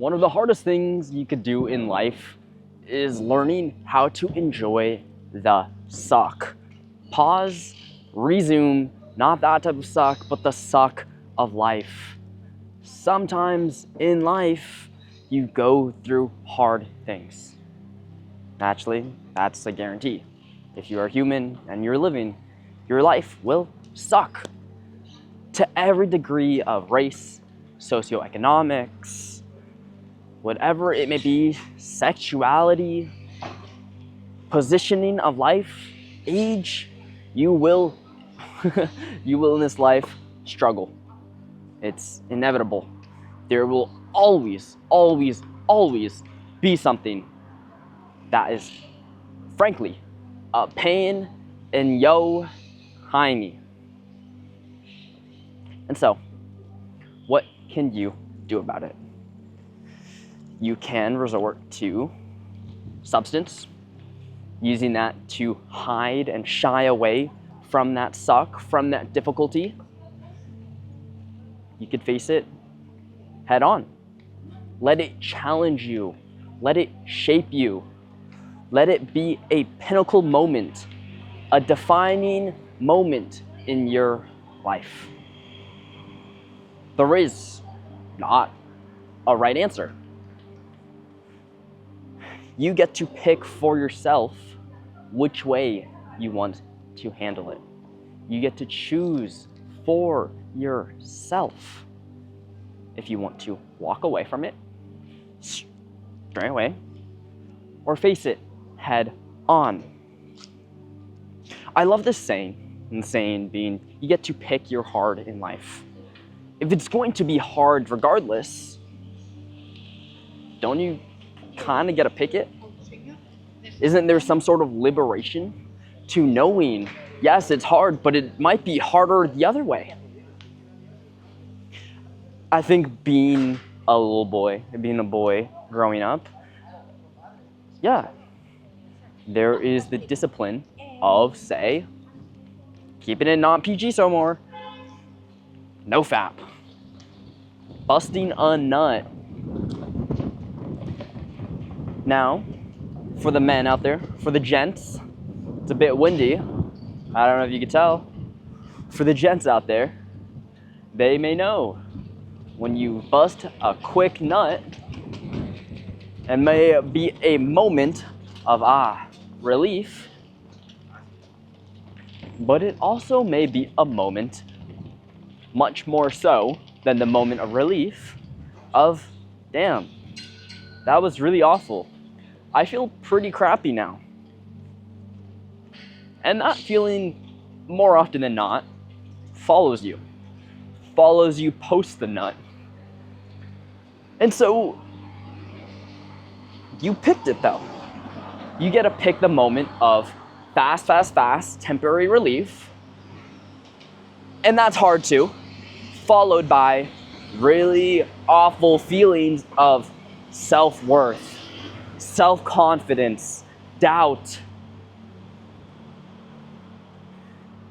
One of the hardest things you could do in life is learning how to enjoy the suck. Pause, resume, not that type of suck, but the suck of life. Sometimes in life, you go through hard things. Naturally, that's a guarantee. If you are human and you're living, your life will suck. To every degree of race, socioeconomics, whatever it may be, sexuality, positioning of life, age, you will in this life struggle. It's inevitable. There will always be something that is, frankly, a pain in yo hiney. And so, what can you do about it? You can resort to substance, using that to hide and shy away from that suck, from that difficulty. You could face it head on. Let it challenge you. Let it shape you. Let it be a pinnacle moment, a defining moment in your life. There is not a right answer. You get to pick for yourself which way you want to handle it. You get to choose for yourself if you want to walk away from it straight away or face it head on. I love this saying, and the saying being, you get to pick your hard in life. If it's going to be hard regardless, don't you kind of get to pick it? Isn't there some sort of liberation to knowing, yes, it's hard, but it might be harder the other way? I think being a little boy, being a boy growing up, yeah, there is the discipline of, say, keeping it not PG so more, no fap, busting a nut. Now, for the men out there, for the gents, it's a bit windy. I don't know if you can tell. For the gents out there, they may know when you bust a quick nut, it may be a moment of relief, but it also may be a moment, much more so than the moment of relief, of damn, that was really awful. I feel pretty crappy now. And that feeling, more often than not, follows you post the nut. And so, you picked it though. You get to pick the moment of fast, temporary relief. And that's hard too. Followed by really awful feelings of self-worth, self-confidence, doubt.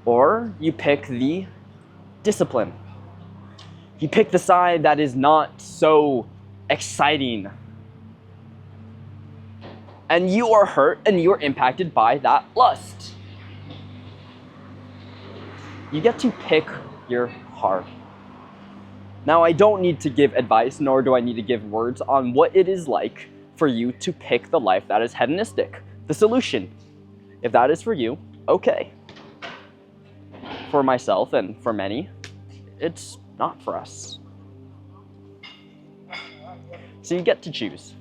Or you pick the discipline. You pick the side that is not so exciting. And you are hurt and you are impacted by that lust. You get to pick your heart. Now, I don't need to give advice, nor do I need to give words on what it is like for you to pick the life that is hedonistic. The solution, if that is for you, okay. For myself and for many, it's not for us. So you get to choose.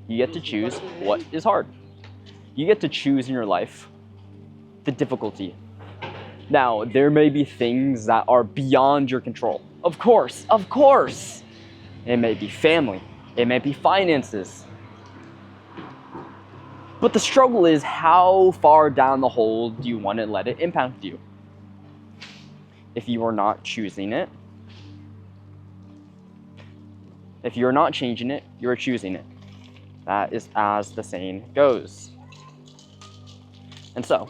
You get to choose what is hard. You get to choose in your life the difficulty. Now, there may be things that are beyond your control. Of course. It may be family. It may be finances. But the struggle is, how far down the hole do you want to let it impact you? If you are not choosing it, if you're not changing it, you're choosing it. That is as the saying goes. And so,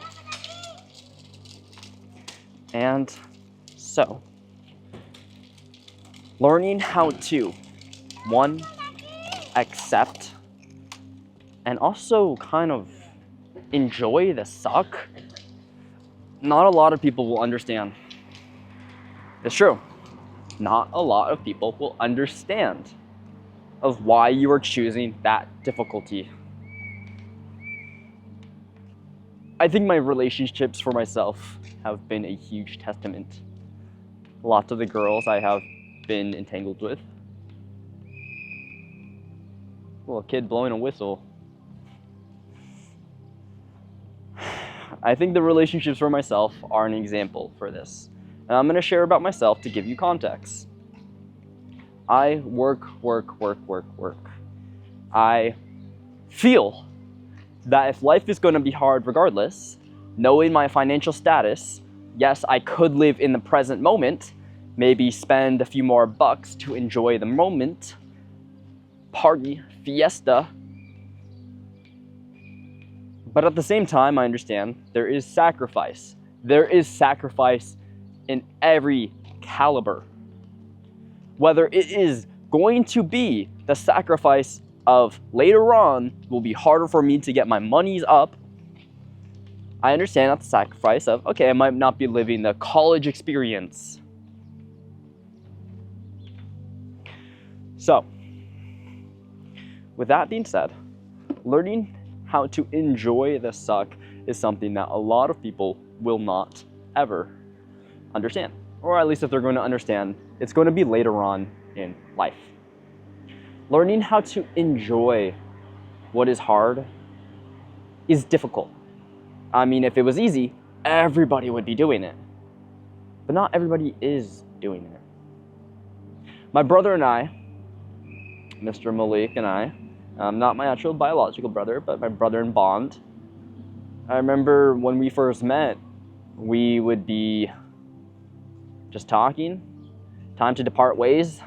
learning how to, one, accept and also kind of enjoy the suck, not a lot of people will understand. It's true. Not a lot of people will understand of why you are choosing that difficulty. I think my relationships for myself have been a huge testament. Lots of the girls I have been entangled with. Little kid blowing a whistle. I think the relationships for myself are an example for this. And I'm going to share about myself to give you context. I work. I feel that if life is going to be hard regardless, knowing my financial status, yes, I could live in the present moment, maybe spend a few more bucks to enjoy the moment, party, fiesta. But at the same time, I understand there is sacrifice. There is sacrifice in every caliber. Whether it is going to be the sacrifice of later on will be harder for me to get my monies up. I understand that's the sacrifice of, okay, I might not be living the college experience. So, with that being said, learning how to enjoy the suck is something that a lot of people will not ever understand. Or at least if they're going to understand, it's going to be later on in life. Learning how to enjoy what is hard is difficult. I mean, if it was easy, everybody would be doing it. But not everybody is doing it. My brother and I, Mr. Malik and I, not my actual biological brother, but my brother in bond. I remember when we first met, we would be just talking, time to depart ways.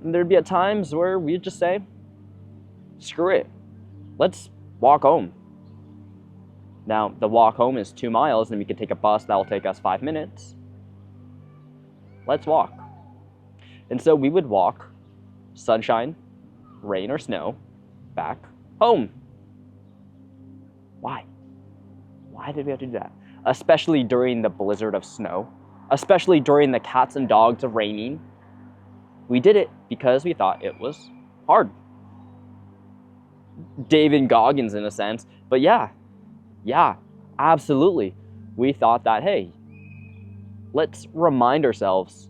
And there'd be at times where we'd just say, screw it, let's walk home. Now, the walk home is 2 miles, and we could take a bus that will take us 5 minutes. Let's walk. And so we would walk, sunshine, rain or snow, back home. Why? Why did we have to do that? Especially during the blizzard of snow, especially during the cats and dogs of raining. We did it because we thought it was hard. David Goggins in a sense, but yeah, absolutely. We thought that, hey, let's remind ourselves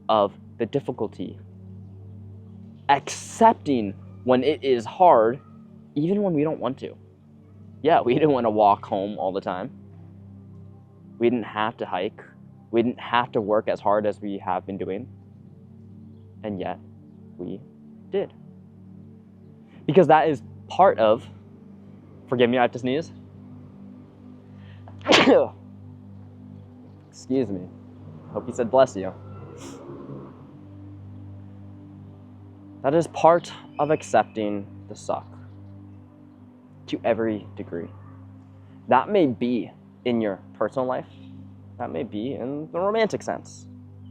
of the difficulty. Accepting when it is hard, even when we don't want to. Yeah, we didn't want to walk home all the time. We didn't have to hike. We didn't have to work as hard as we have been doing. And yet, we did. Because that is part of, forgive me, I have to sneeze. Excuse me. Hope you said bless you. That is part of accepting the suck to every degree. That may be in your personal life. That may be in the romantic sense.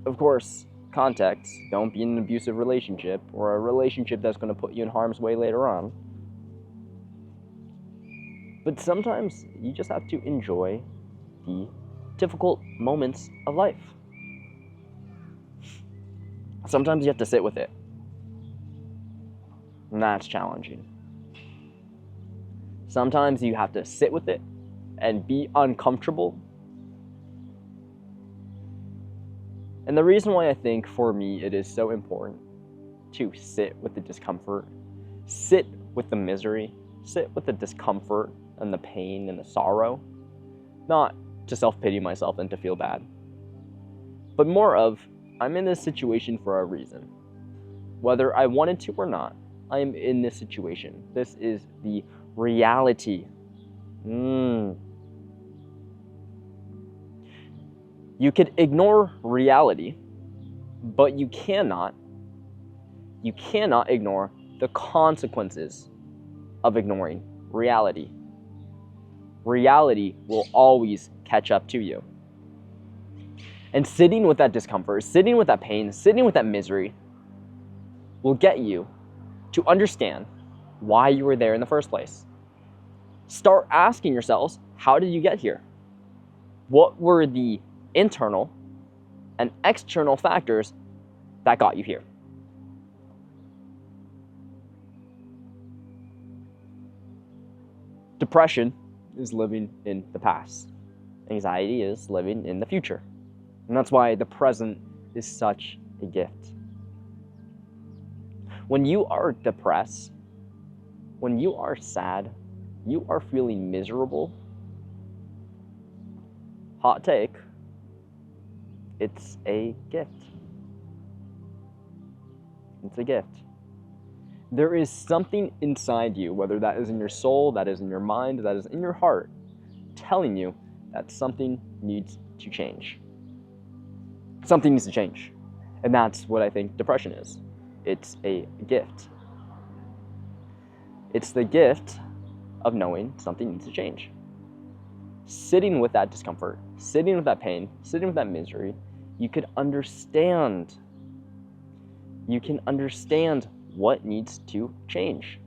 Of course, context, don't be in an abusive relationship or a relationship that's going to put you in harm's way later on. But sometimes you just have to enjoy the difficult moments of life. Sometimes you have to sit with it. And that's challenging. Sometimes you have to sit with it and be uncomfortable. And the reason why I think for me it is so important to sit with the discomfort, sit with the misery, sit with the discomfort and the pain and the sorrow, not to self-pity myself and to feel bad, but more of, I'm in this situation for a reason. Whether I wanted to or not, I am in this situation. This is the reality. You could ignore reality, but you cannot ignore the consequences of ignoring reality. Reality will always catch up to you. And sitting with that discomfort, sitting with that pain, sitting with that misery will get you to understand why you were there in the first place. Start asking yourselves, how did you get here? What were the internal and external factors that got you here? Depression is living in the past. Anxiety is living in the future. And that's why the present is such a gift. When you are depressed, when you are sad, you are feeling miserable, hot take, it's a gift. It's a gift. There is something inside you, whether that is in your soul, that is in your mind, that is in your heart, telling you that something needs to change. Something needs to change. And that's what I think depression is. It's a gift. It's the gift of knowing something needs to change. Sitting with that discomfort, sitting with that pain, sitting with that misery, you could understand. You can understand what needs to change.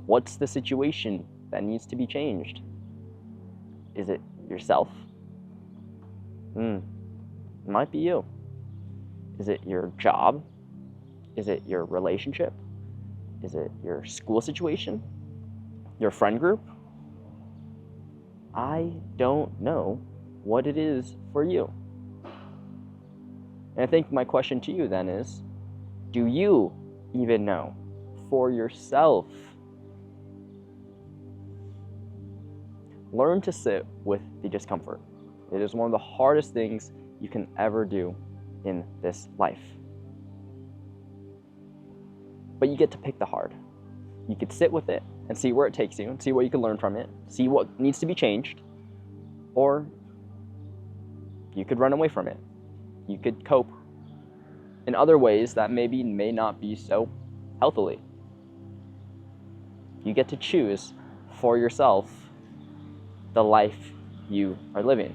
What's the situation that needs to be changed? Is it yourself? It might be you. Is it your job? Is it your relationship? Is it your school situation? Your friend group? I don't know what it is for you. And I think my question to you then is, do you even know for yourself? Learn to sit with the discomfort. It is one of the hardest things you can ever do in this life. But you get to pick the hard. You could sit with it and see where it takes you and see what you can learn from it, see what needs to be changed, or you could run away from it. You could cope in other ways that maybe may not be so healthily. You get to choose for yourself the life you are living.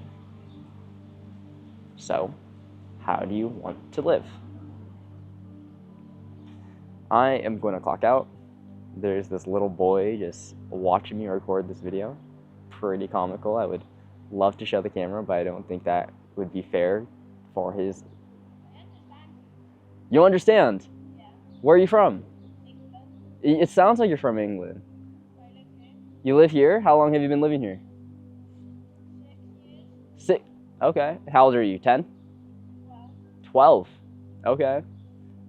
So, how do you want to live? I am going to clock out. There's this little boy just watching me record this video. Pretty comical. I would love to show the camera, but I don't think that would be fair for his... You understand? Yeah. Where are you from? England. It sounds like you're from England. I live here. You live here? How long have you been living here? 6 years. 6. Okay. How old are you? 10? 12. 12. Okay.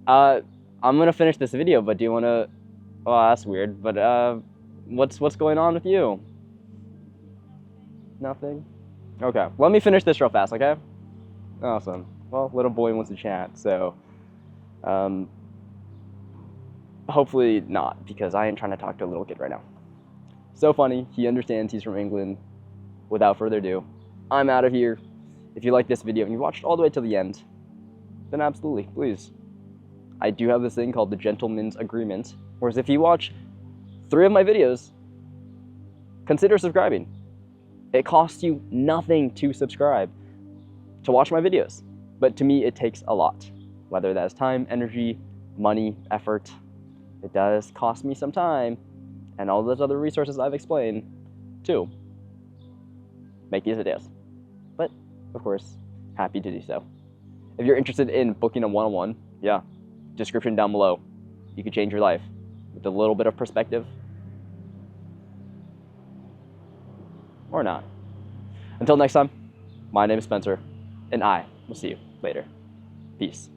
I'm gonna finish this video, but do you wanna... Oh, that's weird, but what's going on with you? Nothing? Okay. Let me finish this real fast, okay? Awesome. Well, little boy wants to chat, so hopefully not, because I am trying to talk to a little kid right now. So funny. He understands he's from England. Without further ado, I'm out of here. If you like this video and you watched all the way to the end, then absolutely, please. I do have this thing called the gentleman's agreement, whereas if you watch 3 of my videos, consider subscribing. It costs you nothing to subscribe to watch my videos, but to me it takes a lot, whether that's time, energy, money, effort. It does cost me some time and all those other resources I've explained to make these videos. But of course, happy to do so. If you're interested in booking a one-on-one, yeah, description down below. You could change your life with a little bit of perspective. Or not. Until next time, my name is Spencer, and I will see you later. Peace.